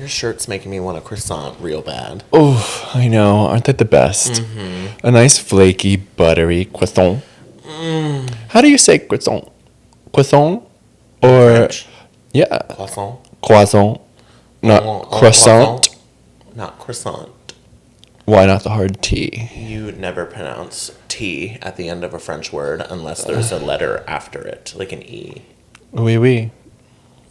Your shirt's making me want a croissant real bad. Oh, I know. Aren't they the best? Mm-hmm. A nice flaky, buttery croissant. How do you say croissant? Croissant? Or... French. Yeah. Croissant. Croissant. Not croissant. Croissant. Not croissant. Why not the hard T? You never pronounce T at the end of a French word unless there's a letter after it, like an E. Oui, oui.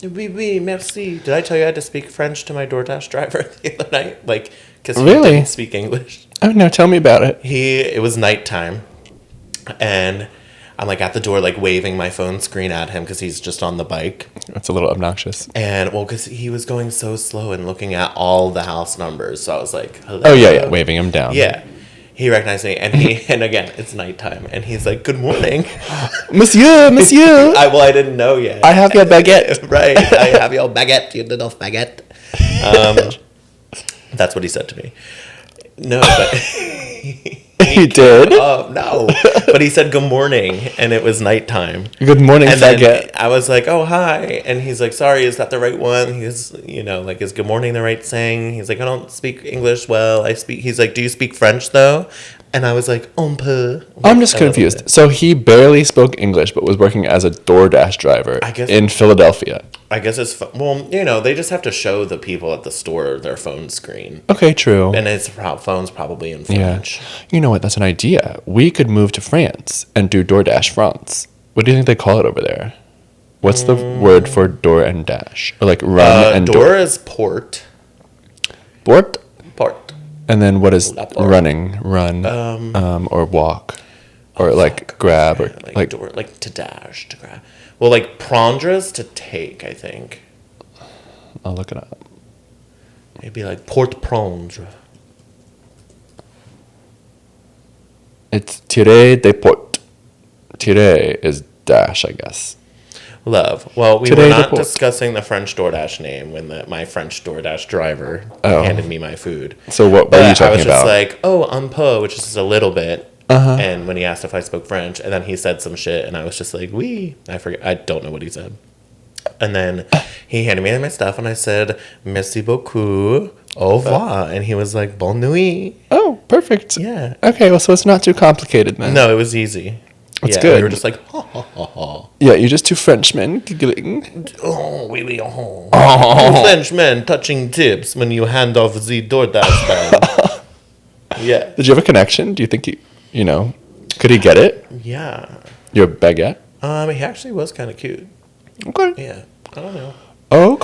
Oui, oui, merci. Did I tell you I had to speak French to my DoorDash driver the other night? Like, because he Really? didn't speak English. Oh, no, tell me about it. It was nighttime, and I'm like at the door, like waving my phone screen at him because he's just on the bike. That's a little obnoxious. And well, because he was going so slow and looking at all the house numbers, so I was like, hello. Oh, yeah, waving him down. Yeah. He recognized me, and and again, it's nighttime, and he's like, good morning. Monsieur, monsieur. I didn't know yet. I have your baguette. Right. I have your baguette, you little baguette. That's what he said to me. No, but... He did? No. But he said good morning, and it was nighttime. Good morning, and baguette. Then I was like, oh, hi. And he's like, sorry, is that the right one? He's, like, is good morning the right saying? He's like, I don't speak English well. He's like, do you speak French, though? And I was like, un peu. I'm just confused. So he barely spoke English, but was working as a DoorDash driver in Philadelphia. I guess it's... Well, they just have to show the people at the store their phone screen. Okay, true. And his phone's probably in French. Yeah. You know what? That's an idea. We could move to France and do DoorDash France. What do you think they call it over there? What's the word for door and dash? Or like run and door? Door is port. Port? Port. And then what is running? Run. Or walk. Or like grab. Or like door, like to dash, to grab. Well, like prendre's to take, I think. I'll look it up. Maybe like port prendre. It's tirer de port. Tirer is dash, I guess. Love. Well, we Tirer were de not port. discussing the French DoorDash name when my French DoorDash driver handed me my food. So what were you talking about? I was just like, oh, un peu, which is just a little bit. And when he asked if I spoke French, and then he said some shit, and I was just like, oui. I forget. I don't know what he said. And then he handed me my stuff, and I said, merci beaucoup, au revoir. And he was like, bonne nuit. Oh, perfect. Yeah. Okay, well, so it's not too complicated then. No, it was easy. That's good. We were just like, ha, ha, ha, ha. Yeah, you're just two Frenchmen giggling. Oh, oui, oui, oh. Frenchmen touching tips when you hand off the DoorDash bag. Yeah. Did you have a connection? Do you think could he get it? Yeah. Your baguette? He actually was kind of cute. Okay. Yeah. I don't know. Oh,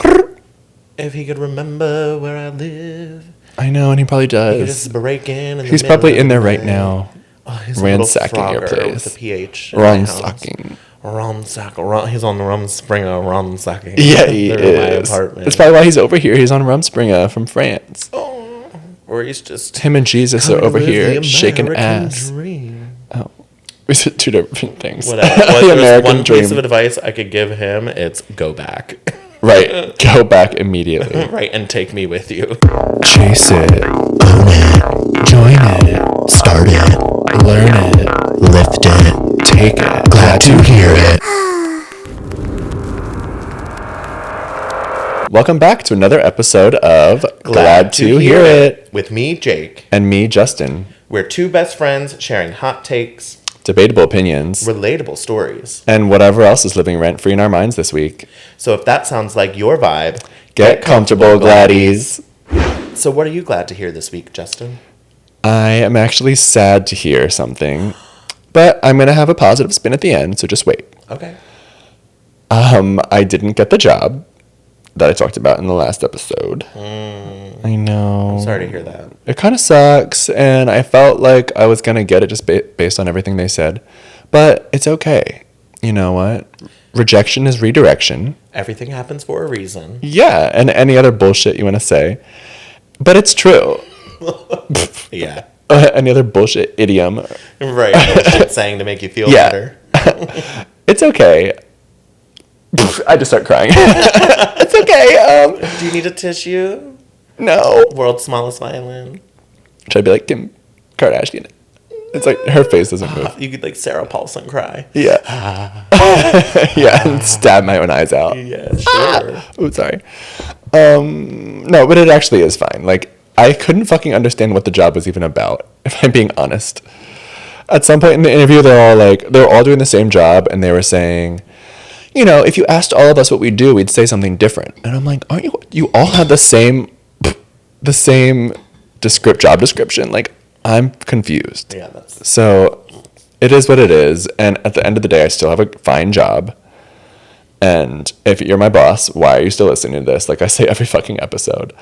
if he could remember where I live. I know, and he probably He could does. just break in. He's probably in there right now. Oh, he's ransacking a your little Frogger place. with a PH. Ransacking. He's on the Rumspringa ransacking. Yeah, he They're in my is. apartment. That's probably why he's over here. He's on Rumspringa from France. Oh, or he's just... Him and Jesus are over here shaking American ass. Dream. Oh. We said two different things. Whatever. The There's American one dream. piece of advice I could give him, it's go back. Right. Go back immediately. Right, and take me with you. Chase it. Own it. Join it. Start it. Learn it. Lift it. Take it. Glad to hear it. Welcome back to another episode of Glad to Hear It. With me, Jake. And me, Justin. We're two best friends sharing hot takes, debatable opinions, relatable stories, and whatever else is living rent-free in our minds this week. So if that sounds like your vibe, get comfortable, gladdies. So what are you glad to hear this week, Justin? I am actually sad to hear something, but I'm going to have a positive spin at the end, so just wait. Okay. I didn't get the job that I talked about in the last episode. I know. I'm sorry to hear that. It kind of sucks, and I felt like I was going to get it just based on everything they said. But it's okay. You know what? Rejection is redirection. Everything happens for a reason. Yeah, and any other bullshit you want to say. But it's true. Yeah. Any other bullshit idiom. Right. Bullshit saying to make you feel better. It's okay. I just start crying. It's okay. Do you need a tissue? No. World's smallest violin. Should I be like Kim Kardashian? It's like her face doesn't move. You could like Sarah Paulson cry. Yeah. Yeah, and stab my own eyes out. Yeah, sure. Oh, sorry. No, but it actually is fine. Like, I couldn't fucking understand what the job was even about, if I'm being honest. At some point in the interview, they're all doing the same job, and they were saying, you know, if you asked all of us what we do, we'd say something different. And I'm like, aren't you all have the same job description? Like, I'm confused. Yeah, that's... So it is what it is. And at the end of the day, I still have a fine job. And if you're my boss, why are you still listening to this? Like I say every fucking episode.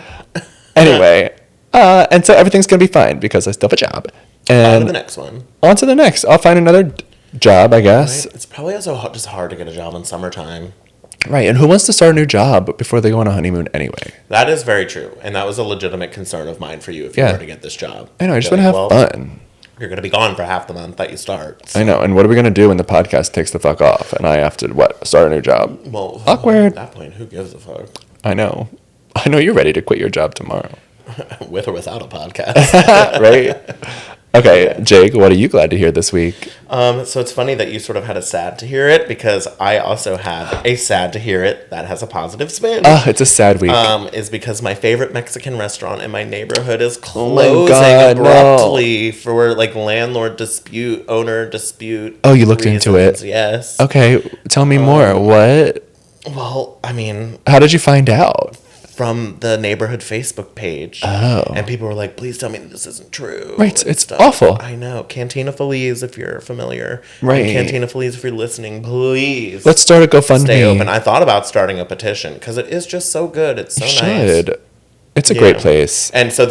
Anyway, and so everything's going to be fine because I still have a job. And on to the next one. On to the next. I'll find another job, I guess. Right? It's probably also just hard to get a job in summertime. Right, and who wants to start a new job before they go on a honeymoon anyway? That is very true, and that was a legitimate concern of mine for you if you were to get this job. I know, I just want to have fun. You're going to be gone for half the month that you start. So. I know, and what are we going to do when the podcast takes the fuck off and I have to, start a new job? Well, awkward. At that point, who gives a fuck? I know you're ready to quit your job tomorrow. With or without a podcast. Right? Okay, Jake, what are you glad to hear this week? So it's funny that you sort of had a sad to hear it because I also have a sad to hear it that has a positive spin. It's a sad week. Is because my favorite Mexican restaurant in my neighborhood is closing abruptly for like landlord dispute, owner dispute. Oh, you looked into it? Yes. Okay, tell me more. What? Well, I mean, how did you find out? From the neighborhood Facebook page. Oh. And people were like, please tell me this isn't true. Right, it's awful. I know. Cantina Feliz, if you're familiar. Right. And Cantina Feliz, if you're listening, please. Let's start a GoFundMe. Stay open. I thought about starting a petition because it is just so good. It's so nice. It's a great place. And so,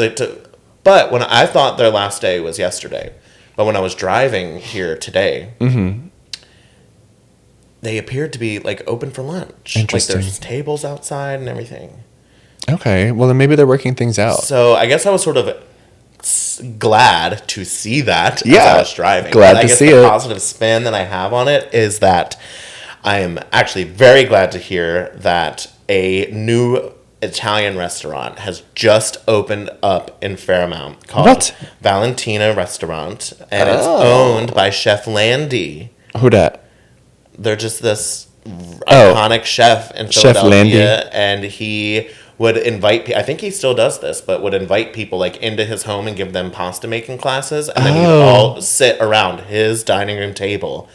but when I thought their last day was yesterday, but when I was driving here today, they appeared to be like open for lunch. Interesting. Like there's tables outside and everything. Okay, well then maybe they're working things out. So I guess I was sort of glad to see that as I was driving. Glad but to see it. The positive spin that I have on it is that I am actually very glad to hear that a new Italian restaurant has just opened up in Fairmount called Valentina Restaurant, and it's owned by Chef Landy. Who dat? They're just this iconic chef in Philadelphia, Chef Landy. and he would invite, I think he still does this, but would invite people like into his home and give them pasta making classes, and then we'd all sit around his dining room table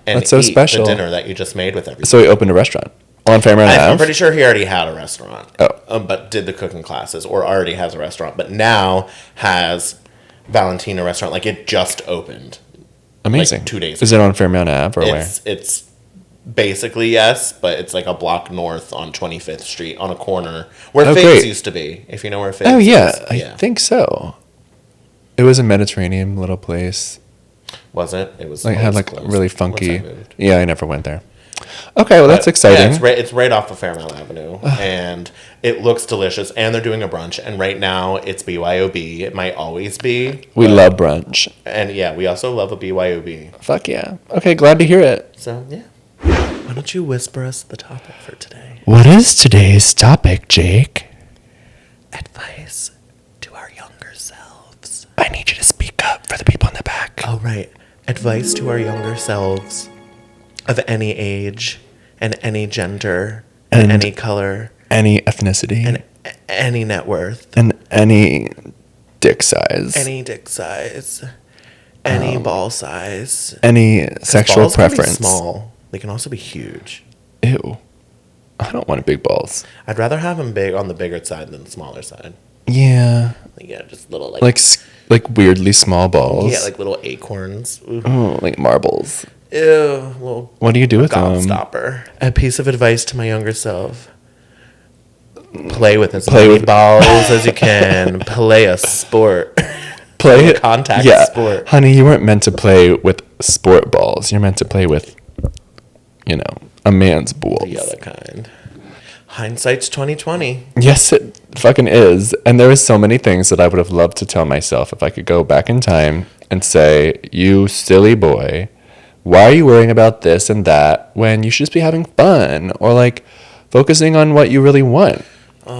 and That's so eat special. the dinner that you just made with everybody. So he opened a restaurant on Fairmount Ave? I'm pretty sure he already had a restaurant, Oh. But did the cooking classes, or already has a restaurant, but now has Valentina Restaurant, like it just opened. Amazing. Like 2 days Is ago. it on Fairmount Ave or where? It's basically yes, but it's like a block north on 25th Street on a corner where Faves used to be, if you know where Faves is. I think so. It was a Mediterranean little place. Was it? It was like had like closed really once funky. I moved. Yeah, I never went there. Okay, well that's exciting. Yeah, it's right off of Fairmount Avenue, and it looks delicious. And they're doing a brunch, and right now it's BYOB. It might always be. We love brunch, and yeah, we also love a BYOB. Fuck yeah! Okay, glad to hear it. So yeah, why don't you whisper us the topic for today? What is today's topic, Jake? Advice to our younger selves. I need you to speak up for the people in the back. Oh right, advice to our younger selves. Of any age, and any gender, and any color, any ethnicity, and any net worth, and any dick size, any dick size, any ball size, any sexual balls preference. Can be small. They can also be huge. Ew, I don't want big balls. I'd rather have them big on the bigger side than the smaller side. Yeah. Yeah, just little like weirdly small balls. Yeah, like little acorns. Ooh. Oh, like marbles. Ew. Well, what do you do with them? Stopper. A piece of advice to my younger self. Play with as many balls as you can. Play a sport. Play a contact sport. Honey, you weren't meant to play with sport balls. You're meant to play with, a man's balls. The other kind. Hindsight's 20/20. Yes, it fucking is. And there is so many things that I would have loved to tell myself if I could go back in time and say, you silly boy, why are you worrying about this and that when you should just be having fun or like focusing on what you really want?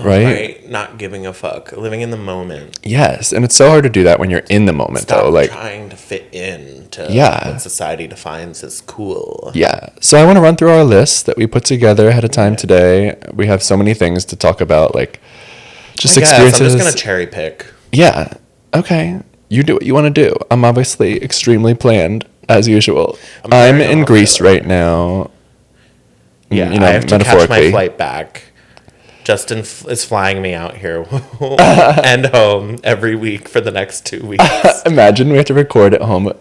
right? Not giving a fuck, living in the moment. Yes, and it's so hard to do that when you're in the moment, Stop though. Like trying to fit in to Yeah. what society defines as cool. Yeah. So I want to run through our list that we put together ahead of time today. We have so many things to talk about, like just experiences. I'm just gonna cherry pick. Yeah. Okay. You do what you want to do. I'm obviously extremely planned as usual. I'm in Greece right now. Yeah, you know, I have to catch my metaphorically. flight back. Justin is flying me out here and home every week for the next 2 weeks. Imagine we have to record at home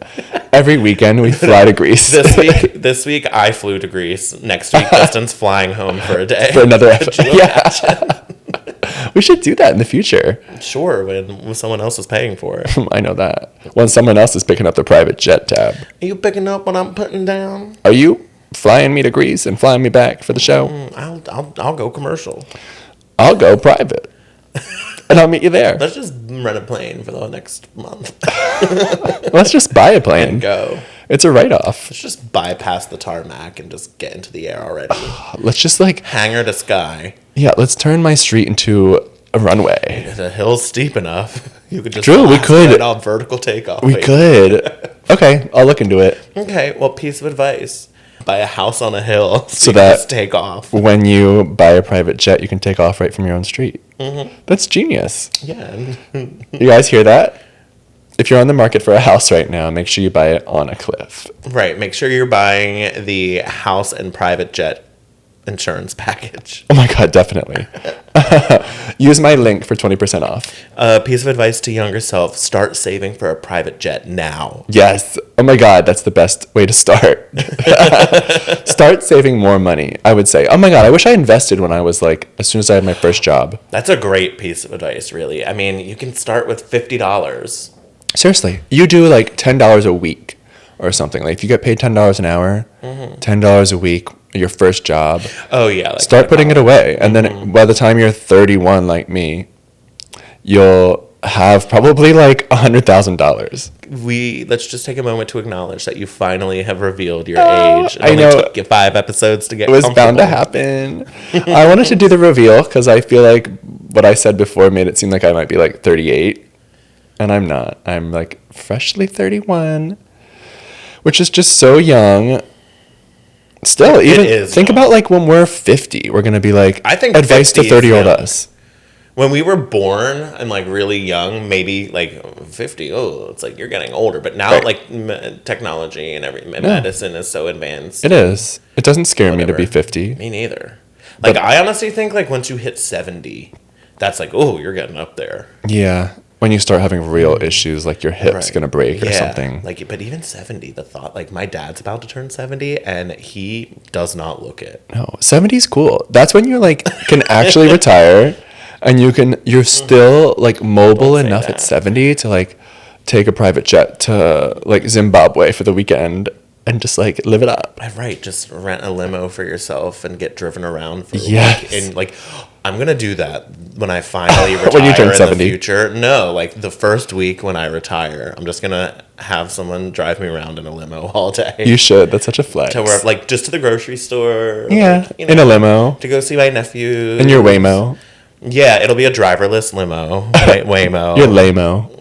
every weekend. We fly to Greece. This week I flew to Greece. Next week Justin's flying home for a day. For another episode. Yeah. We should do that in the future. Sure, when someone else is paying for it. I know that. When someone else is picking up the private jet tab. Are you picking up what I'm putting down? Are you flying me to Greece and flying me back for the show? I'll go commercial. I'll go private. And I'll meet you there. Let's just rent a plane for the next month. Let's just buy a plane. And go. It's a write-off. Let's just bypass the tarmac and just get into the air already. Let's just like... Hangar to sky. Yeah, let's turn my street into a runway. The hill's steep enough. You could just True, we could. right off vertical takeoff. We could. Okay, I'll look into it. Okay, well, piece of advice. Buy a house on a hill So you that can just take off. When you buy a private jet, you can take off right from your own street. Mm-hmm. That's genius. Yeah. You guys hear that? If you're on the market for a house right now, make sure you buy it on a cliff. Right. Make sure you're buying the house and private jet insurance package. Oh my God, definitely. Use my link for 20% off. Piece of advice to younger self, start saving for a private jet now. Yes. Oh my God, that's the best way to start. Start saving more money, I would say. Oh my God, I wish I invested when I was like, as soon as I had my first job. That's a great piece of advice, really. I mean, you can start with $50. Seriously. You do like $10 a week or something. Like if you get paid $10 an hour, $10 a week, your first job. Oh, yeah. Like start putting it away. And then by the time you're 31 like me, you'll have probably like $100,000. Let's just take a moment to acknowledge that you finally have revealed your age. It I only know. took you 5 episodes to get It was bound to happen. I wanted to do the reveal because I feel like what I said before made it seem like I might be like 38. And I'm not. I'm like freshly 31, which is just so young. Still, even think about like when we're 50, we're going to be like, I think advice to 30-year-old us. When we were born and like really young, maybe like 50, it's like you're getting older. But now like technology and medicine is so advanced. It is. It doesn't scare me to be 50. Me neither. Like I honestly think like once you hit 70, that's like, you're getting up there. Yeah. When you start having real issues, like your hip's going to break or something. Like, but even 70, the thought, like my dad's about to turn 70 and he does not look it. No, 70 is cool. That's when you're like, can actually retire and you're still like mobile enough at 70 to like take a private jet to like Zimbabwe for the weekend and just like live it up. Right. Just rent a limo for yourself and get driven around for yes. I'm going to do that when I finally retire when you turn 70. In the future. No, like the first week when I retire, I'm just going to have someone drive me around in a limo all day. You should. That's such a flex. To where, like just to the grocery store. Yeah, like, in a limo. To go see my nephew. In your Waymo. Yeah, it'll be a driverless limo. Waymo. Your lamo.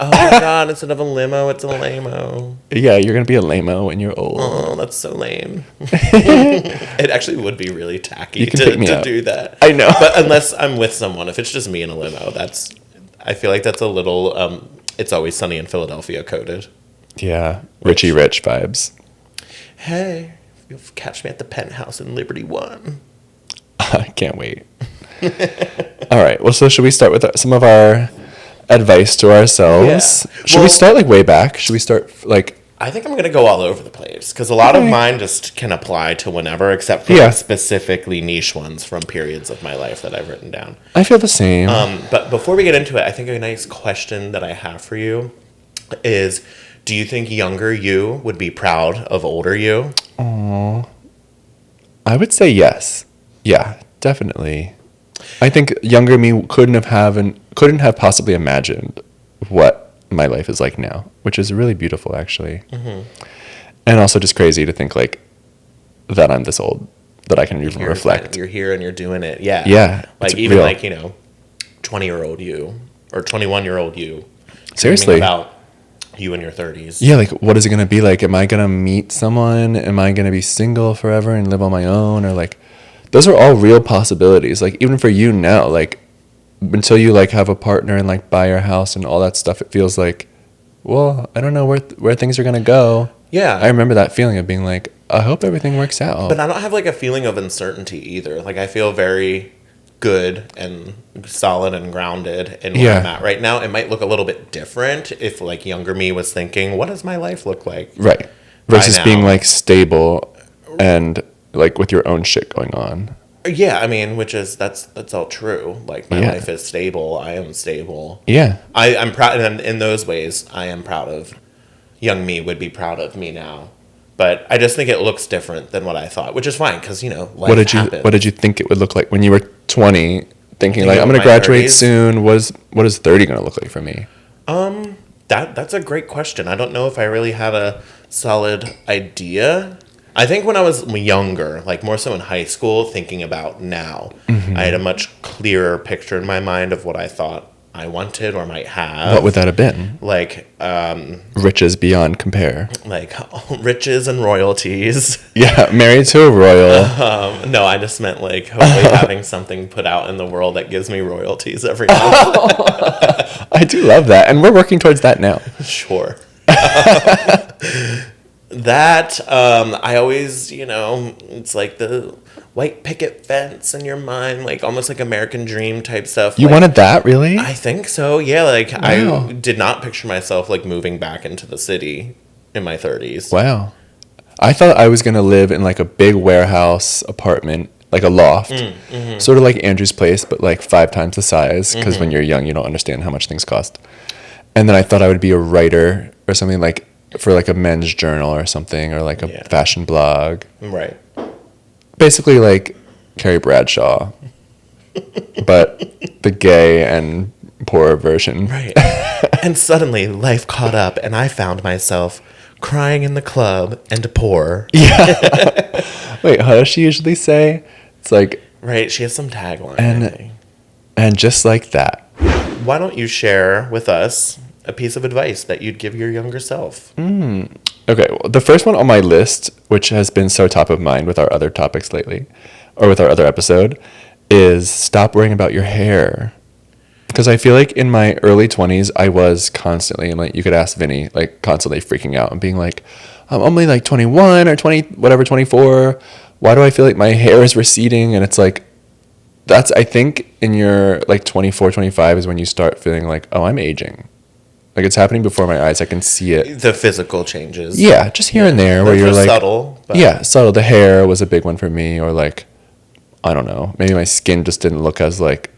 Oh my God, instead of a limo, it's a lamo. Yeah, you're going to be a lamo when you're old. Oh, that's so lame. It actually would be really tacky to do that. I know. But unless I'm with someone, if it's just me in a limo, I feel like that's a little, It's Always Sunny in Philadelphia coded. Yeah, Richie Rich vibes. Hey, you'll catch me at the penthouse in Liberty One. I can't wait. All right, well, so should we start with some of our advice to ourselves? Yeah. Should we start like way back? Should we start like... I think I'm going to go all over the place because a lot of mine just can apply to whenever, except for like specifically niche ones from periods of my life that I've written down. I feel the same. But before we get into it, I think a nice question that I have for you is, do you think younger you would be proud of older you? Aww. I would say yes. Yeah, definitely. I think younger me couldn't have possibly imagined what my life is like now, which is really beautiful, actually. Mm-hmm. And also just crazy to think like that I'm this old. that I can even reflect. You're here and you're doing it. Yeah. Yeah. Like even real. Like, 20-year-old you or 21-year-old you. Seriously. About you in your 30s. Yeah, like what is it going to be like? Am I going to meet someone? Am I going to be single forever and live on my own? Or like, those are all real possibilities. Like even for you now, like until you like have a partner and like buy your house and all that stuff, it feels like, well, I don't know where things are going to go. Yeah. I remember that feeling of being like, I hope everything works out. But I don't have like a feeling of uncertainty either. Like I feel very good and solid and grounded in where I'm at right now. It might look a little bit different if like younger me was thinking, what does my life look like? Right. Versus being like stable and like with your own shit going on. Yeah, I mean, which is that's all true. Like my life is stable. I am stable. Yeah. I'm proud, and in those ways I am proud of. Young me would be proud of me now. But I just think it looks different than what I thought, which is fine because life happens. What did you think it would look like when you were 20, thinking like I'm going to graduate 30s? Soon? What is 30 going to look like for me? That's a great question. I don't know if I really had a solid idea. I think when I was younger, like more so in high school, thinking about now, I had a much clearer picture in my mind of what I thought I wanted or might have. What would that have been? Like riches beyond compare. Like riches and royalties. Yeah, married to a royal. No, I just meant like hopefully having something put out in the world that gives me royalties every month. I do love that, and we're working towards that now. Sure. That I always, it's like the white picket fence in your mind, like almost like American Dream type stuff. You wanted that, really? I think so. Yeah, like wow. I did not picture myself like moving back into the city in my 30s. Wow. I thought I was going to live in like a big warehouse apartment, like a loft, sort of like Andrew's place, but like 5 times the size, because when you're young, you don't understand how much things cost. And then I thought I would be a writer or something like for like a men's journal or something, or like a fashion blog. Right. Basically like Carrie Bradshaw, but the gay and poorer version. Right. And suddenly life caught up and I found myself crying in the club and poor. Yeah. Wait, how does she usually say? It's like... Right, she has some tagline. And just like that. Why don't you share with us a piece of advice that you'd give your younger self? Okay, well, the first one on my list, which has been so top of mind with our other topics lately, or with our other episode, is stop worrying about your hair. Because I feel like in my early 20s, I was constantly, and like you could ask Vinny, like constantly freaking out and being like, I'm only like 21 or 20, whatever, 24. Why do I feel like my hair is receding? And it's like, that's, I think in your like 24, 25 is when you start feeling like, oh, I'm aging. Like it's happening before my eyes. I can see it. The physical changes. Yeah, just here and there where you're like subtle. But... Yeah, subtle. The hair was a big one for me, or like, I don't know, maybe my skin just didn't look as like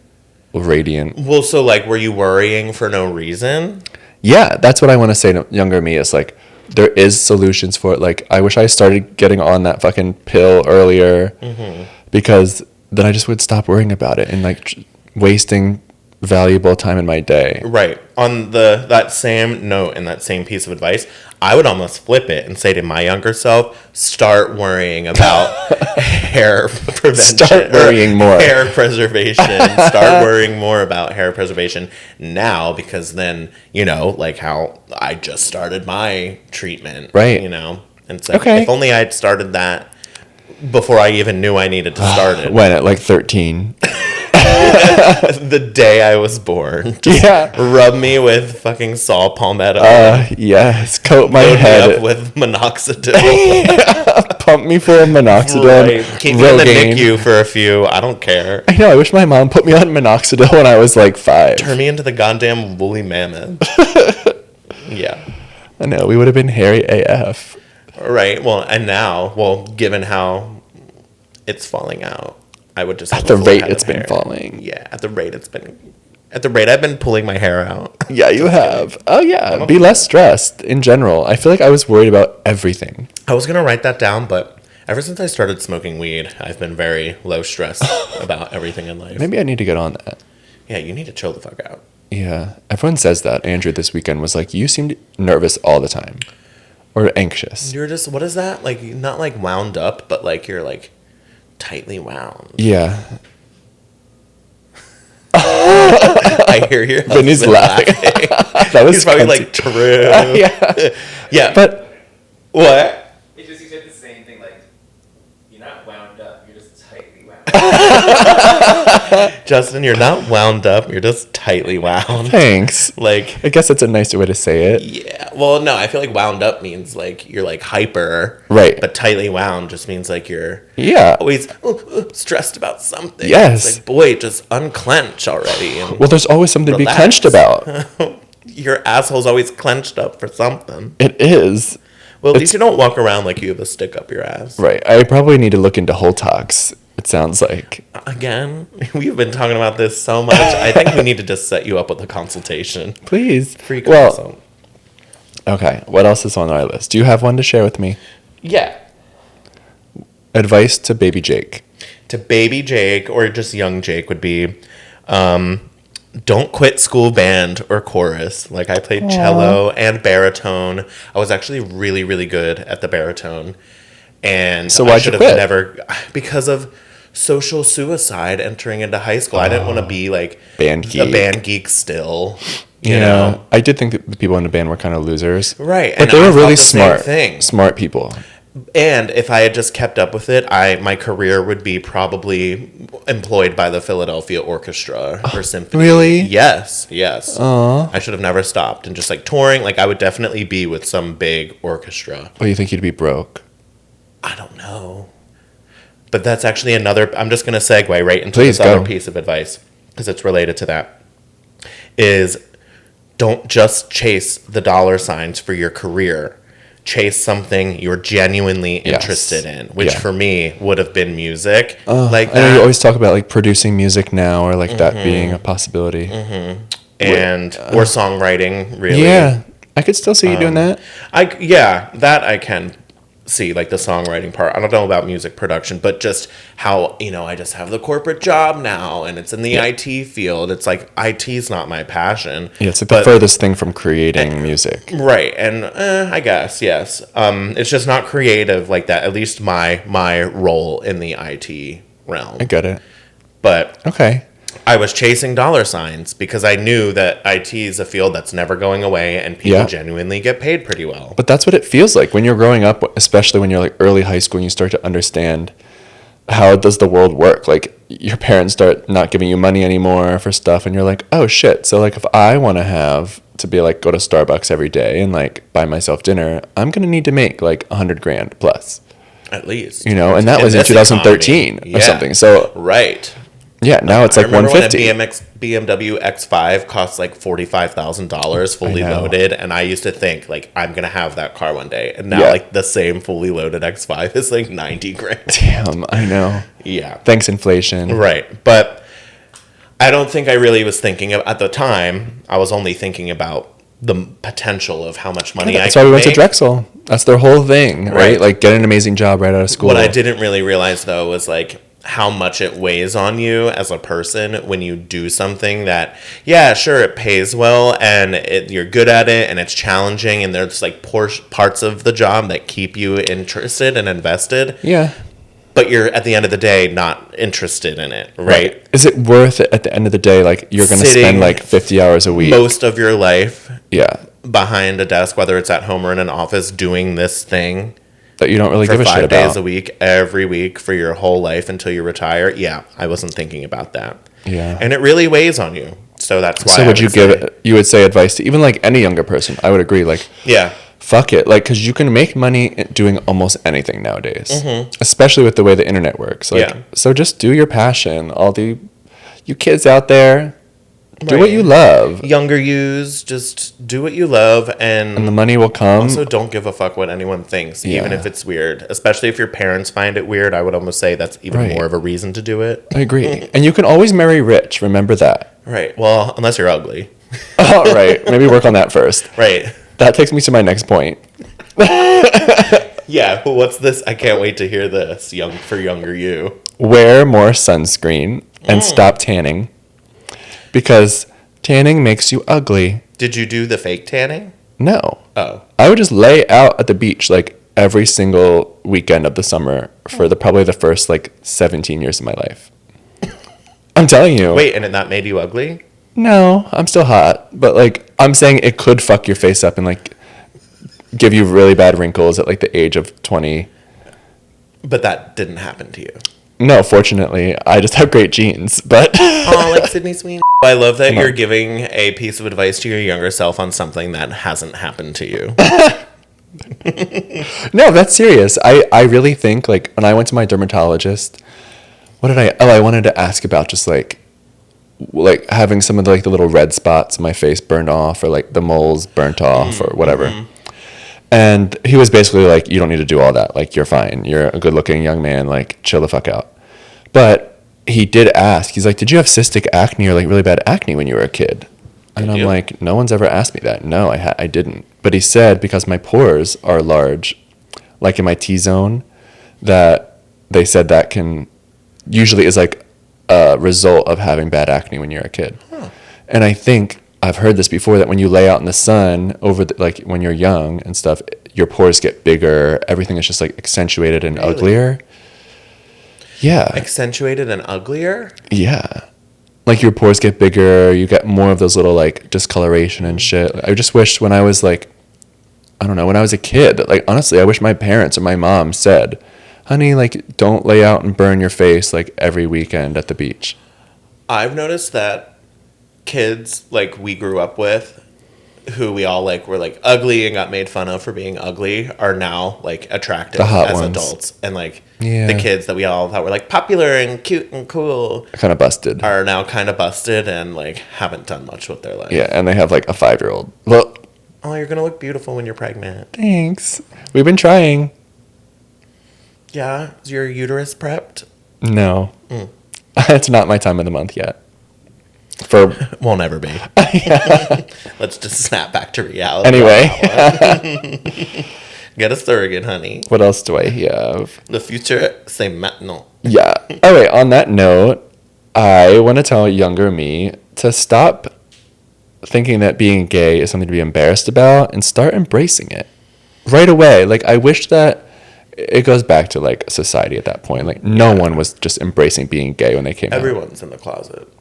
radiant. Well, so like, were you worrying for no reason? Yeah, that's what I want to say to younger me. Is like, there is solutions for it. Like, I wish I started getting on that fucking pill earlier, because then I just would stop worrying about it and like wasting valuable time in my day. Right. On that same note and that same piece of advice, I would almost flip it and say to my younger self, start worrying about hair prevention. Start worrying more. Hair preservation. Start worrying more about hair preservation now, because then, like how I just started my treatment. Right. And so if only I'd started that before I even knew I needed to start it. When at like 13. The day I was born. Just rub me with fucking saw palmetto. Yes. Coat my head me up with minoxidil. Pump me full of minoxidil. Right. Keep me in the NICU for a few. I don't care. I know. I wish my mom put me on minoxidil when I was like 5. Turn me into the goddamn woolly mammoth. Yeah. I know. We would have been hairy AF. Right. Well, and now, given how it's falling out, I would just at the rate it's been falling. Yeah, at the rate I've been pulling my hair out. Yeah, you have. Oh yeah, be less stressed in general. I feel like I was worried about everything. I was gonna write that down, but ever since I started smoking weed, I've been very low stress about everything in life. Maybe I need to get on that. Yeah, you need to chill the fuck out. Yeah, everyone says that. Andrew this weekend was like, you seemed nervous all the time, or anxious. You're just, what is that? Like, not like wound up, but like you're like tightly wound. Yeah. I hear your husband Vinny's laughing. That was He's probably cunty. like, true. Yeah. Yeah. But What? It's just you said the same thing, like, you're not wound up, you're just tightly wound. Justin, you're not wound up. You're just tightly wound. thanks. Like, I guess that's a nicer way to say it. yeah. Well, no, I feel like wound up means like you're like hyper. Right. But tightly wound just means like you're Yeah. always stressed about something. Yes. It's like, boy, just unclench already. And Well, there's always something to be relax. clenched about. Your asshole's always clenched up for something. It is. Well, at least you don't walk around like you have a stick up your ass. Right. I probably need to look into whole talks, it sounds like. Again, we've been talking about this so much. I think we need to just set you up with a consultation. Please. Free Well, consult. okay. What else is on our list? Do you have one to share with me? Yeah. Advice to baby Jake. To baby Jake or just young Jake would be don't quit school band or chorus. Like I played cello and baritone. I was actually really, really good at the baritone. And So I why'd should you have quit? never, because of social suicide entering into high school. I didn't want to be like Band a geek. band geek still. You Yeah. know? I did think that the people in the band were kind of losers. Right. But And they I were thought really the same smart. thing. Smart people. And if I had just kept up with it, my career would be probably employed by the Philadelphia Orchestra or Symphony. Really? Yes, yes. Aw. I should have never stopped and just like touring. Like I would definitely be with some big orchestra. Well, you think you'd be broke? I don't know. But that's actually another. I'm just going to segue right into Please this other go. piece of advice because it's related to that. Is don't just chase the dollar signs for your career. Chase something you're genuinely Yes. interested in, which Yeah. for me would have been music. Like I know you that. always talk about like producing music now or like that being a possibility. And or songwriting, really. Yeah. I could still see you doing that. That I can see, like the songwriting part. I don't know about music production, but just how, I just have the corporate job now and it's in the IT field. It's like IT's not my passion. Yeah, it's like the furthest thing from creating music. Right, and I guess, yes. It's just not creative like that, at least my role in the IT realm. I get it. But Okay. I was chasing dollar signs because I knew that IT is a field that's never going away and people Yeah. genuinely get paid pretty well. But that's what it feels like when you're growing up, especially when you're like early high school and you start to understand how does the world work. Like your parents start not giving you money anymore for stuff and you're like, oh shit. So like if I want to have to be like go to Starbucks every day and like buy myself dinner, I'm going to need to make like $100,000 plus, At least. and that was in this 2013 economy. or Yeah. something. So Right. yeah, now it's I like remember 150. when a BMW X5 costs like $45,000 fully I know. loaded, and I used to think like I'm gonna have that car one day, and now Yeah. like the same fully loaded X5 is like $90,000. Damn, I know. Yeah, Thanks inflation. right. But I don't think I really was thinking of at the time. I was only thinking about the potential of how much money That's I why could we went to make. Drexel. That's their whole thing, right? Right. Like get an amazing job right out of school. What I didn't really realize though was like how much it weighs on you as a person when you do something that, yeah, sure, it pays well and you're good at it and it's challenging and there's like parts of the job that keep you interested and invested, Yeah. but you're at the end of the day not interested in it, right? Is it worth it at the end of the day? Like you're going to Sitting spend like 50 hours a week. Most of your life Yeah. behind a desk, whether it's at home or in an office, doing this thing That you don't really for give a shit 5 days about. a week, every week for your whole life until you retire. Yeah, I wasn't thinking about that. Yeah. And it really weighs on you. So that's why. So would you you would say advice to even like any younger person? I would agree. Like, Yeah. fuck it. Like, cause you can make money doing almost anything nowadays, especially with the way the internet works. Like, Yeah. so just do your passion. You kids out there, do what Right. you love Younger yous, just do what you love and the and money will come. also don't give a fuck what anyone thinks, even Yeah. if it's weird. Especially if your parents find it weird. I would almost say that's even Right. more of a reason to do it. I agree. And you can always marry rich. Remember that. Right. Well, unless you're ugly. All right. Maybe work on that first. Right. That takes me to my next point. Yeah. But what's this? I can't wait to hear this. For younger you. Wear more sunscreen and stop tanning because tanning makes you ugly. Did you do the fake tanning? No. Oh. I would just lay out at the beach like every single weekend of the summer for probably the first like 17 years of my life. I'm telling you. Wait, and that made you ugly? No, I'm still hot, but like I'm saying it could fuck your face up and like give you really bad wrinkles at like the age of 20. But that didn't happen to you. No, fortunately, I just have great genes, but Oh, like Sydney Sweeney. I love that you're giving a piece of advice to your younger self on something that hasn't happened to you. no, that's serious. I really think like when I went to my dermatologist, I wanted to ask about just like having some of the, like the little red spots in my face burned off or like the moles burnt off or whatever. Mm-hmm. And he was basically like, you don't need to do all that. Like, you're fine. You're a good looking young man. Like, chill the fuck out. But he did ask, he's like, did you have cystic acne or like really bad acne when you were a kid? And I'm like, no one's ever asked me that. No, I didn't. But he said, because my pores are large, like in my T-zone, that they said that can usually is like a result of having bad acne when you're a kid. Huh. And I think I've heard this before, that when you lay out in the sun like when you're young and stuff, your pores get bigger. Everything is just like accentuated and uglier. Yeah. Accentuated and uglier? Yeah. Like your pores get bigger. You get more of those little like discoloration and shit. I just wish when I was like, I don't know, when I was a kid, like honestly, I wish my parents or my mom said, honey, like don't lay out and burn your face like every weekend at the beach. I've noticed that kids like we grew up with, who we all like were like ugly and got made fun of for being ugly, are now like attractive as adults, and like the kids that we all thought were like popular and cute and cool, kind of busted, are now kind of busted and like haven't done much with their life. Yeah, and they have like a 5-year-old. Well, oh, you're gonna look beautiful when you're pregnant. Thanks. We've been trying. Yeah, is your uterus prepped? No, it's not my time of the month yet. Won't never be. Let's just snap back to reality. Anyway. Get a surrogate, honey. What else do I have? The future, c'est maintenant. Yeah. All right, on that note, I want to tell younger me to stop thinking that being gay is something to be embarrassed about and start embracing it right away. Like, I wish that it goes back to, like, society at that point. Like, no one was just embracing being gay when they came out. Everyone's in the closet.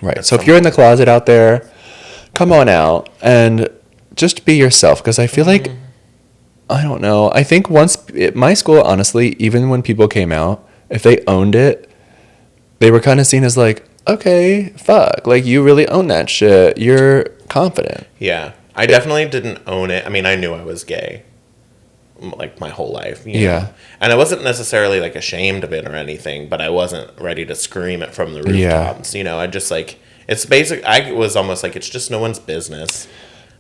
Right. So if you're in the closet out there, come on out and just be yourself. Because I feel like, I don't know. I think at my school, honestly, even when people came out, if they owned it, they were kind of seen as like, okay, fuck. Like, you really own that shit. You're confident. Yeah. I definitely didn't own it. I mean, I knew I was gay, like, my whole life. You know? And I wasn't necessarily, like, ashamed of it or anything, but I wasn't ready to scream it from the rooftops. You know, I just, like, it's basic. I was almost like, it's just no one's business.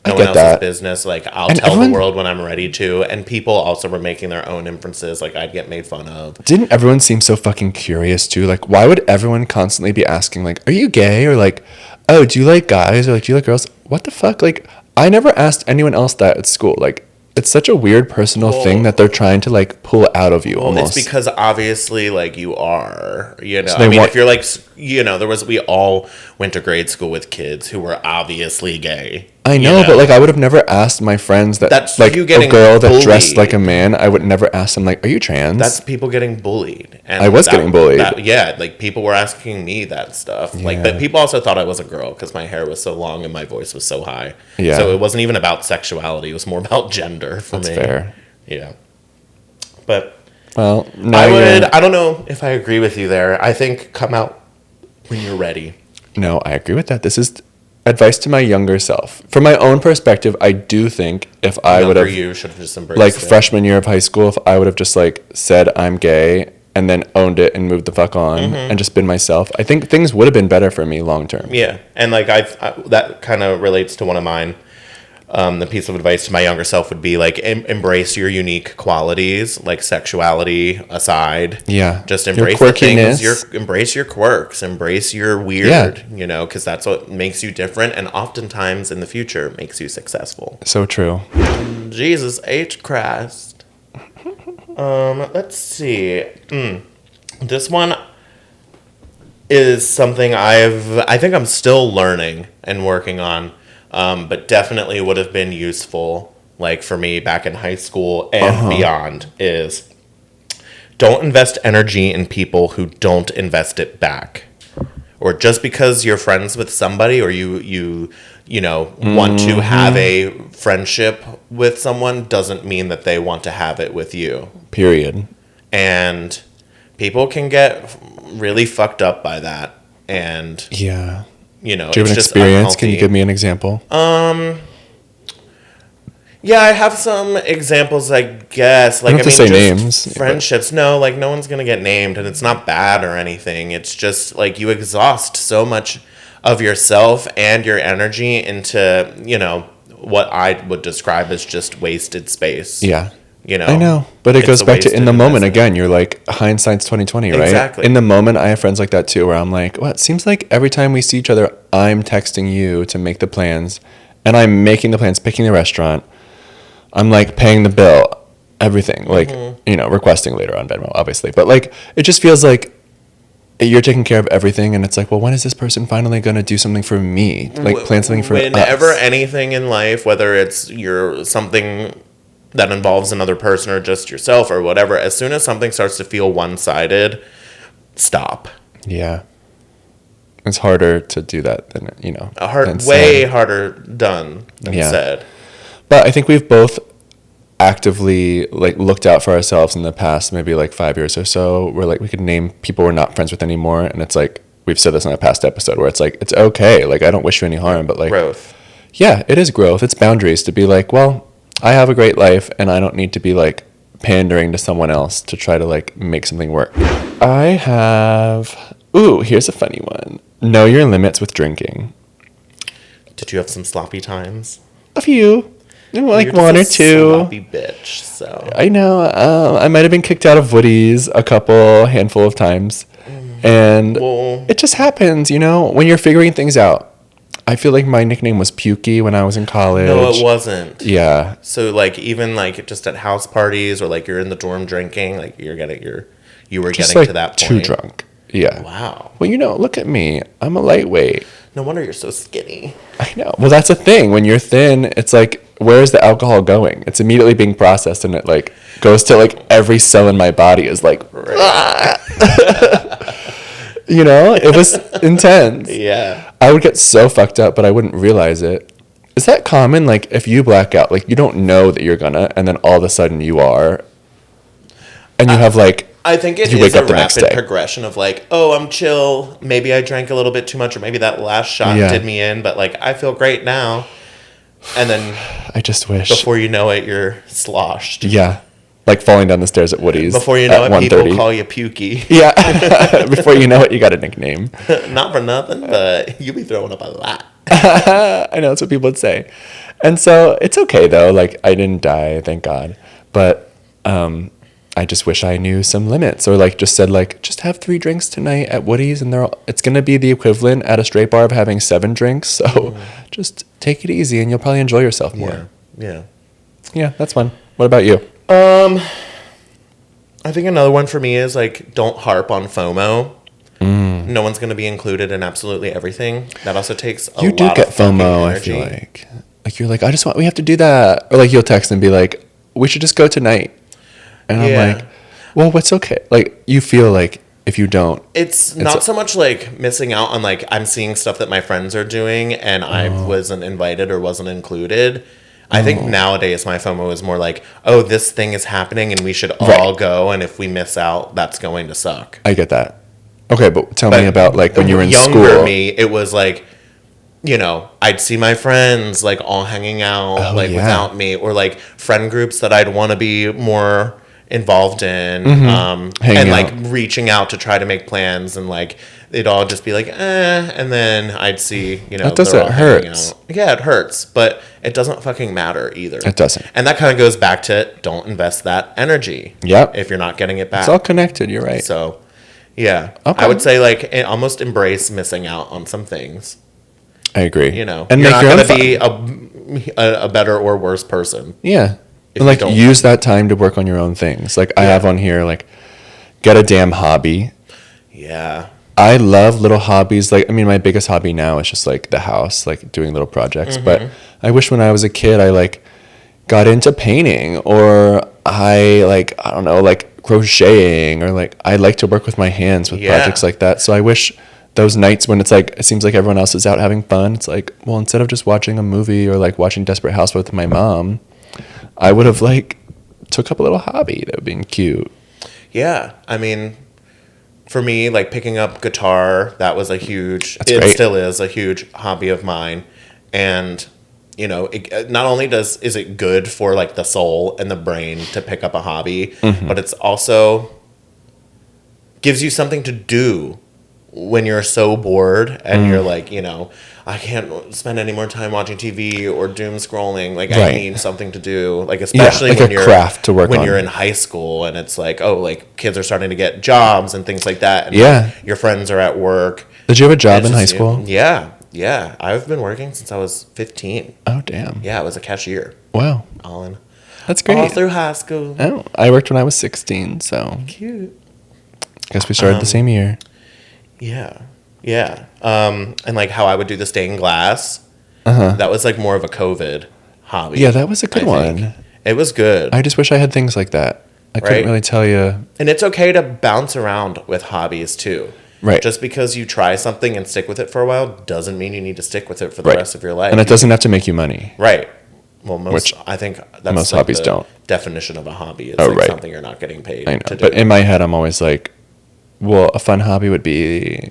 No one else's business. Like, I'll tell the world when I'm ready to. And people also were making their own inferences. Like, I'd get made fun of. Didn't everyone seem so fucking curious, too? Like, why would everyone constantly be asking, like, are you gay? Or, like, oh, do you like guys? Or, like, do you like girls? What the fuck? Like, I never asked anyone else that at school. Like, it's such a weird personal thing that they're trying to like pull out of you almost. It's because obviously like you are, you know, so I mean, if you're like, you know, we all went to grade school with kids who were obviously gay. I know, but like I would have never asked my friends that's like a girl that dressed like a man. I would never ask them like, are you trans? That's people getting bullied. And I was getting bullied. Yeah, like people were asking me that stuff. Yeah. Like, but people also thought I was a girl because my hair was so long and my voice was so high. Yeah. So it wasn't even about sexuality. It was more about gender for me. That's fair. Yeah. But well, I don't know if I agree with you there. I think come out when you're ready. No, I agree with that. This is advice to my younger self. From my own perspective, I do think if I would have, you should have just embraced like freshman year of high school, if I would have just like said I'm gay and then owned it and moved the fuck on and just been myself, I think things would have been better for me long term. Yeah, and like that kind of relates to one of mine. The piece of advice to my younger self would be like embrace your unique qualities, like sexuality aside. Yeah, just embrace the things. Embrace your quirks. Embrace your weird. You know, because that's what makes you different, and oftentimes in the future makes you successful. So true. Jesus H Christ. Let's see. This one is something I think I'm still learning and working on. But definitely would have been useful, like for me back in high school and beyond, is don't invest energy in people who don't invest it back. Or just because you're friends with somebody, or you want to have a friendship with someone, doesn't mean that they want to have it with you. Period. And people can get really fucked up by that. And Yeah. you know, Do you have it's an just experience? unhealthy. Can you give me an example? Yeah, I have some examples, I guess. Like, You don't have to say just names, friendships. No, like, no one's gonna get named, and it's not bad or anything. It's just like you exhaust so much of yourself and your energy into, you know, what I would describe as just wasted space. Yeah. You know, I know, but it It's goes a back to in wasted the moment investment. again. You're like hindsight's 2020, right? Exactly. In the moment, I have friends like that too, where I'm like, "Well, it seems like every time we see each other, I'm texting you to make the plans, and I'm making the plans, picking the restaurant. I'm like paying the bill, everything, like you know, requesting later on Venmo, obviously. But like, it just feels like you're taking care of everything, and it's like, well, when is this person finally going to do something for me? Like plan something for Whenever us? anything in life, whether it's something that involves another person or just yourself or whatever, as soon as something starts to feel one-sided, stop. Yeah, it's harder to do that than than Way said. harder done than Yeah. said. But I think we've both actively like looked out for ourselves in the past maybe like 5 years or so, where like we could name people we're not friends with anymore, and it's like we've said this in a past episode where it's like it's okay, like I don't wish you any harm, but like Growth. yeah, it is growth. It's boundaries to be like, well, I have a great life and I don't need to be like pandering to someone else to try to like make something work. I have here's a funny one. Know your limits with drinking. Did you have some sloppy times? A few. Like You're one or just a two. sloppy bitch. So I know. I might have been kicked out of Woody's a handful of times. And Well- it just happens, you know, when you're figuring things out. I feel like my nickname was Pukey when I was in college. no, it wasn't. Yeah. So like even like just at house parties or like you're in the dorm drinking, like you were Just getting like to that point. too drunk. Yeah. Wow. Well, you know, look at me. I'm a lightweight. No wonder you're so skinny. I know. Well, that's the thing. When you're thin, it's like, where's the alcohol going? It's immediately being processed, and it like goes to like every cell in my body is like, you know, it was intense. Yeah. I would get so fucked up, but I wouldn't realize it. Is that common? Like, if you black out, like, you don't know that you're gonna, and then all of a sudden you are, and you have like, I think it you is wake a up the next rapid day. progression of like, oh, I'm chill. Maybe I drank a little bit too much, or maybe that last shot Yeah. did me in, but like I feel great now. And then I just wish. before you know it, you're sloshed. Yeah. Like falling down the stairs at Woody's. Before you know at it, people 1:30. call you Pukey. Yeah. Before you know it, you got a nickname. Not for nothing, but you be throwing up a lot. I know that's what people would say. And so it's okay though. Like I didn't die, thank God. But I just wish I knew some limits, or like just said like just have 3 drinks tonight at Woody's, and it's gonna be the equivalent at a straight bar of having 7 drinks. So just take it easy, and you'll probably enjoy yourself more. Yeah. Yeah, that's fun. What about you? I think another one for me is like don't harp on FOMO. No one's going to be included in absolutely everything. That also takes a You do lot get of fucking FOMO. I energy. feel like you're like we have to do that, or like you'll text and be like we should just go tonight, and Yeah. I'm like, well, what's okay? Like you feel like if you don't, It's not so much like missing out on like I'm seeing stuff that my friends are doing and I wasn't invited or wasn't included. I think nowadays my FOMO is more like, oh, this thing is happening and we should all go, and if we miss out, that's going to suck. I get that. Okay, but tell me But about like when you were in younger school. me, it was like, you know, I'd see my friends like all hanging out yeah. without me, or like friend groups that I'd want to be more involved in, Hanging and like out. reaching out to try to make plans, and like they'd all just be like, and then I'd see, you know, That doesn't they're all hanging hurt. out. Yeah, it hurts, but it doesn't fucking matter either. It doesn't. And that kind of goes back to don't invest that energy. Yep. If you're not getting it back. It's all connected. You're right. So, yeah, Okay. I would say like almost embrace missing out on some things. I agree. You know, and you're make not your going own to be a better or worse person. Yeah. If And like you don't- use that time to work on your own things. Like I have on here, like get a damn hobby. Yeah, I love little hobbies. Like, I mean, my biggest hobby now is just like the house, like doing little projects. But I wish when I was a kid, I like got into painting, or I don't know, like like crocheting, or like I like to work with my hands with projects like that. So I wish those nights when it's like, it seems like everyone else is out having fun, it's like, well, instead of just watching a movie or like watching Desperate Housewives with my mom, I would have like took up a little hobby that would be cute. Yeah. I mean, for me, like picking up guitar, that was a huge, That's it great. still is a huge hobby of mine. And, you know, it, not only is it good for like the soul and the brain to pick up a hobby, but it's also gives you something to do when you're so bored and you're like, you know, I can't spend any more time watching TV or doom scrolling. Like I need something to do. Like especially like when a you're craft to work when on. you're in high school and it's like, oh, like kids are starting to get jobs and things like that. And like, your friends are at work. Did you have a job in It's high just, school? Yeah. Yeah. I've been working since I was 15. Oh, damn. Yeah, I was a cashier. Wow. That's great. All through high school. Oh, I worked when I was 16, so Cute. guess we started the same year. Yeah. Yeah. And like how I would do the stained glass. That was like more of a COVID hobby. Yeah, that was a good one. think. It was good. I just wish I had things like that. I couldn't really tell you. And it's okay to bounce around with hobbies too. Right. Just because you try something and stick with it for a while doesn't mean you need to stick with it for the rest of your life. And it doesn't have to make you money. Right. Well, I think that's most like hobbies the don't. definition of a hobby. It's Oh, like right. something you're not getting paid I know. to do. But in my head, I'm always like, well, a fun hobby would be,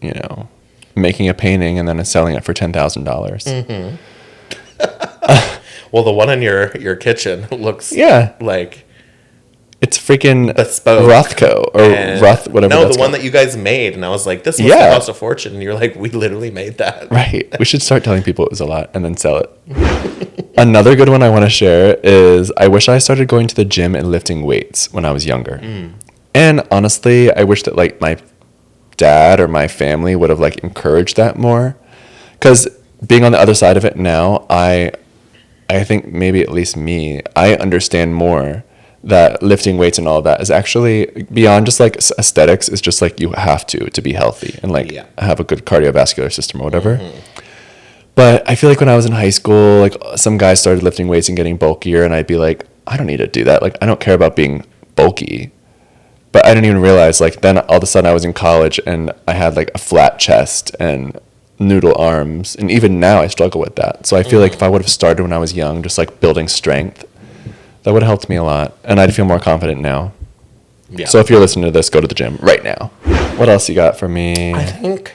you know, making a painting and then selling it for $10,000. Well, the one in your kitchen looks like it's freaking bespoke. Rothko or Roth, whatever. No, that's the one called. that you guys made, and I was like, "This must have cost a fortune." And you're like, "We literally made that." Right. We should start telling people it was a lot and then sell it. Another good one I want to share is I wish I started going to the gym and lifting weights when I was younger. And honestly, I wish that like my dad or my family would have like encouraged that more. Because being on the other side of it now, I think maybe at least me, I understand more that lifting weights and all that is actually beyond just like aesthetics. It's just like you have to be healthy and like have a good cardiovascular system or whatever. But I feel like when I was in high school, like some guys started lifting weights and getting bulkier, and I'd be like, I don't need to do that. Like I don't care about being bulky. But I didn't even realize, like, then all of a sudden I was in college and I had like a flat chest and noodle arms, and even now I struggle with that. So I feel like if I would have started when I was young, just like building strength, that would have helped me a lot, and I'd feel more confident now. Yeah. So if you're listening to this, go to the gym right now. What else you got for me? I think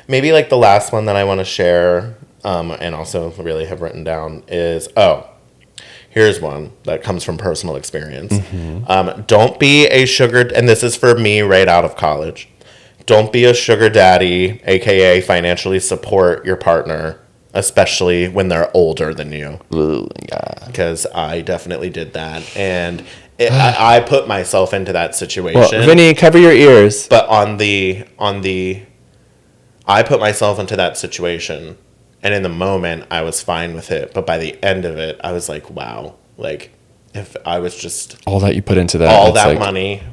maybe like the last one that I want to share, and also really have written down is here's one that comes from personal experience. Don't be a sugar, and this is for me right out of college. Don't be a sugar daddy, aka financially support your partner, especially when they're older than you. Ooh, yeah. Because I definitely did that, and I put myself into that situation. Well, Vinny, cover your ears. But I put myself into that situation, and in the moment I was fine with it. But by the end of it, I was like, wow, like if I was just all that you put into that, all that like, money.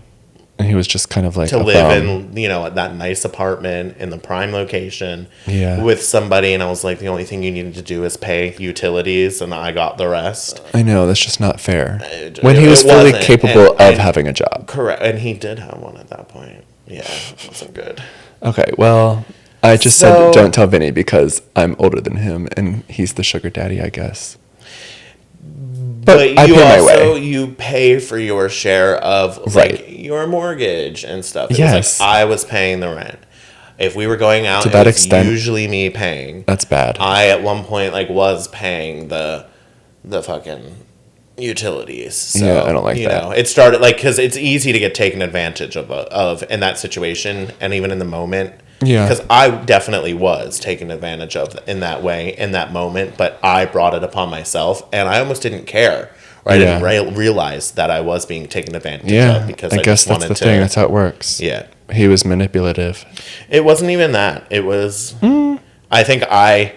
And he was just kind of like to live in, you know, that nice apartment in the prime location with somebody. And I was like, the only thing you needed to do is pay utilities, and I got the rest. I know, that's just not fair. When he was fully capable of having a job. Correct. And he did have one at that point. Yeah, it wasn't good. Okay, well, I just said don't tell Vinny because I'm older than him and he's the sugar daddy, I guess. But you also you pay for your share of like your mortgage and stuff. It was like I was paying the rent. If we were going out, to that extent, usually me paying. That's bad. I at one point like was paying the fucking utilities. So, yeah, I don't like you that. know, it started like because it's easy to get taken advantage of in that situation, and even in the moment. Yeah, because I definitely was taken advantage of in that way in that moment, but I brought it upon myself, and I almost didn't care. Or I didn't realize that I was being taken advantage of because I guess that's the thing. That's how it works. Yeah, he was manipulative. It wasn't even that. It was. I think I.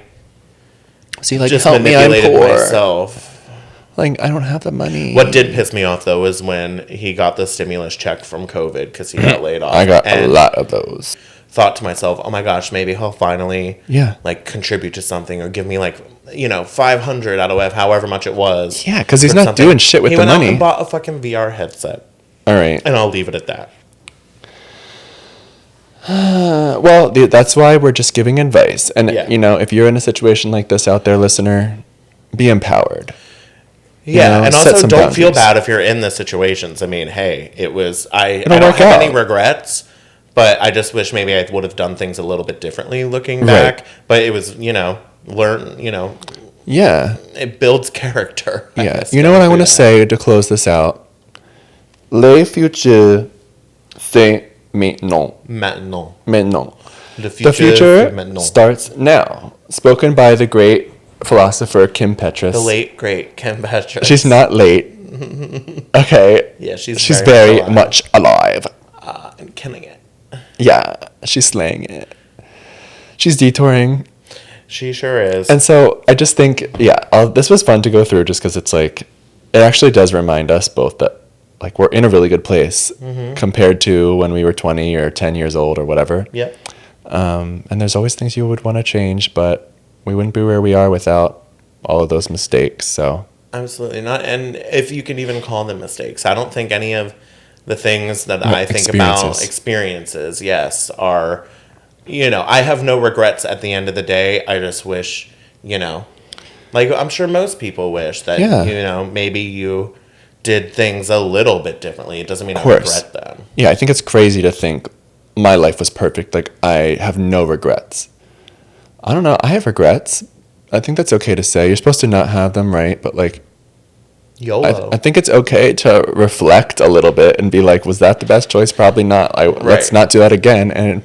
See, like, just help manipulated me, I'm poor. myself. Like, I don't have the money. What did piss me off though was when he got the stimulus check from COVID because he got laid off. I got a lot of those. Thought to myself, oh my gosh, maybe he'll finally like contribute to something or give me like, you know, 500 out of however much it was. Yeah, because he's not doing shit with the money. He went out and bought a fucking VR headset. All right. And I'll leave it at that. Well, that's why we're just giving advice. And, Yeah. you know, if you're in a situation like this out there, listener, be empowered. Yeah, know, and set also some don't feel boundaries. bad if you're in the situations. I mean, hey, it was I It'll don't work have any out. regrets, but I just wish maybe I would have done things a little bit differently looking Right. back. But it was, Yeah. it builds character. I Yeah. guess, You know what I going want to through that. say to close this out? Le futur, c'est maintenant. Maintenant. Maintenant. The The future, future c'est maintenant. starts now. Spoken by the great philosopher Kim Petras. The late great Kim Petras. She's not late. Okay. Yeah, she's very alive. much alive. And killing it. Yeah, she's slaying it. She's detouring. She sure is. And so I just think, yeah, this was fun to go through just because it's like, it actually does remind us both that like we're in a really good place compared to when we were 20 or 10 years old or whatever. Yep. And there's always things you would want to change, but we wouldn't be where we are without all of those mistakes. So Absolutely not. And if you can even call them mistakes, I don't think any of the things that I think about experiences, yes, are, I have no regrets at the end of the day. I just wish, like I'm sure most people wish that, maybe you did things a little bit differently. It doesn't mean I regret them. Yeah, I think it's crazy to think my life was perfect. Like, I have no regrets. I don't know. I have regrets. I think that's okay to say. You're supposed to not have them, right? But, like, YOLO. I think it's okay to reflect a little bit and be like, was that the best choice? Probably not. Let's not do that again, and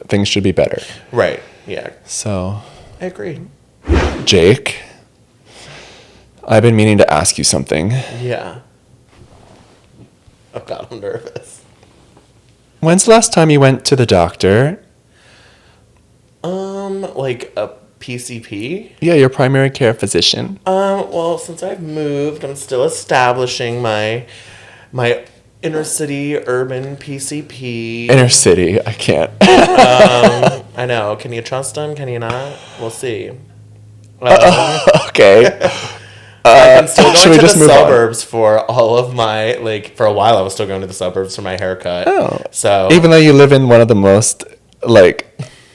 things should be better. Right. Yeah. So, I agree. Jake, I've been meaning to ask you something. Yeah. Oh, God, I'm nervous. When's the last time you went to the doctor? Like a PCP? Yeah, your primary care physician. Well, since I've moved, I'm still establishing my inner city urban PCP. Inner city, I can't. I know. Can you trust him? Can you not? We'll see. Okay. I'm still should going we to just the move on? suburbs for all of my, for a while I was still going to the suburbs for my haircut. Oh. So Even though you live in one of the most,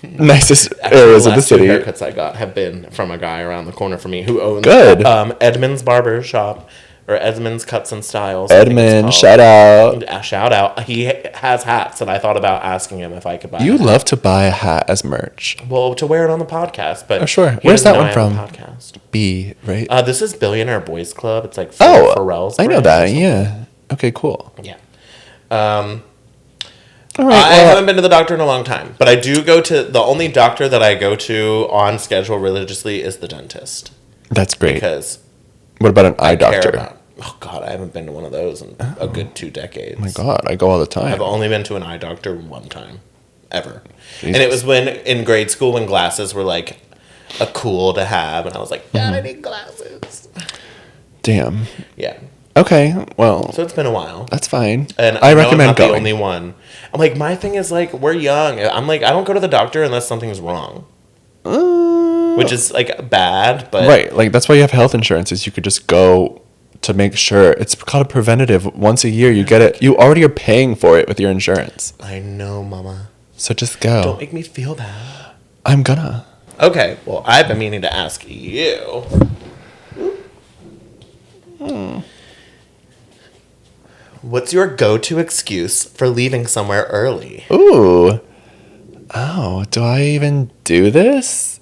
nicest areas of the city. The haircuts I got have been from a guy around the corner from me who owns Edmund's Barber Shop, or Edmund's Cuts and Styles. Edmund, shout out. Shout out. He has hats, and I thought about asking him if I could buy You a hat. love to buy a hat as merch. Well, to wear it on the podcast, but Oh, sure. he Where's doesn't that know one I have a from? podcast. B, right? This is Billionaire Boys Club. It's like I Pharrell's know brand or that. something. Yeah. Okay, cool. Yeah. All right. I haven't been to the doctor in a long time, but I do go to the only doctor that I go to on schedule religiously is the dentist. That's great. Because What about an eye I care doctor? about. Oh God, I haven't been to one of those in a good 2 decades. Oh my God, I go all the time. I've only been to an eye doctor one time, ever, Jesus. and it was when in grade school when glasses were like a cool to have, and I was like, God, I need glasses. Damn. Yeah. Okay, well, So it's been a while. that's fine. And I know recommend I'm not going. the only one. I'm like, my thing is like, we're young. I'm like, I don't go to the doctor unless something's wrong. Which is like bad, but Right, like that's why you have health insurance, is you could just go to make sure. It's called a preventative. Once a year you get it. You already are paying for it with your insurance. I know, Mama. So just go. Don't make me feel bad. I'm gonna. Okay, well, I've been meaning to ask you. What's your go-to excuse for leaving somewhere early? Ooh. Oh, do I even do this?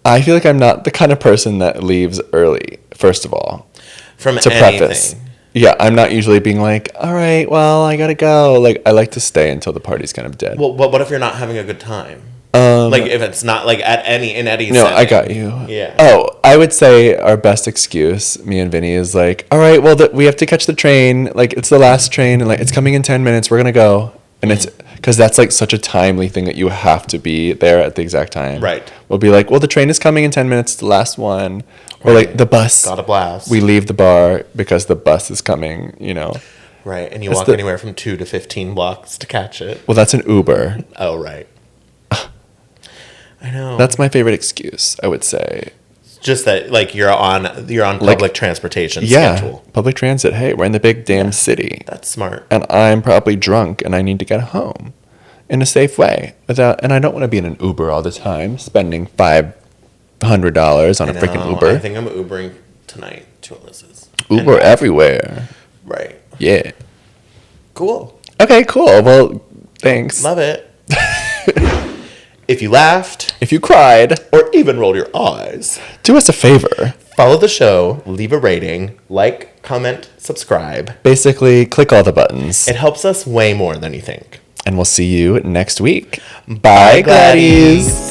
I feel like I'm not the kind of person that leaves early, first of all. From To anything. preface. Yeah, I'm not usually being like, all right, well, I gotta go. Like, I like to stay until the party's kind of dead. Well, what if you're not having a good time? Like if it's not like in any No, setting. I got you. Yeah. Oh, I would say our best excuse, me and Vinny, is like, all right, well, we have to catch the train. Like, it's the last train, and like it's coming in 10 minutes. We're gonna go, and it's because that's like such a timely thing that you have to be there at the exact time. Right. We'll be like, well, the train is coming in 10 minutes. It's the last one. Or like the bus. Got a blast. We leave the bar because the bus is coming. Right, and you That's walk the- anywhere from 2 to 15 blocks to catch it. Well, that's an Uber. Oh, right. I know. That's my favorite excuse, I would say. Just that, like, you're on public transportation schedule. Public transit. Hey, we're in the big damn city. That's smart. And I'm probably drunk and I need to get home in a safe way and I don't want to be in an Uber all the time, spending $500 on a freaking Uber. I think I'm Ubering tonight to Alyssa's. Uber everywhere. Right. Yeah. Cool. Okay, cool. Well, thanks. Love it. If you laughed, If you cried, or even rolled your eyes, do us a favor. follow the show, leave a rating, like, comment, subscribe. Basically, click all the buttons. It helps us way more than you think. And we'll see you next week. Bye, Gladys.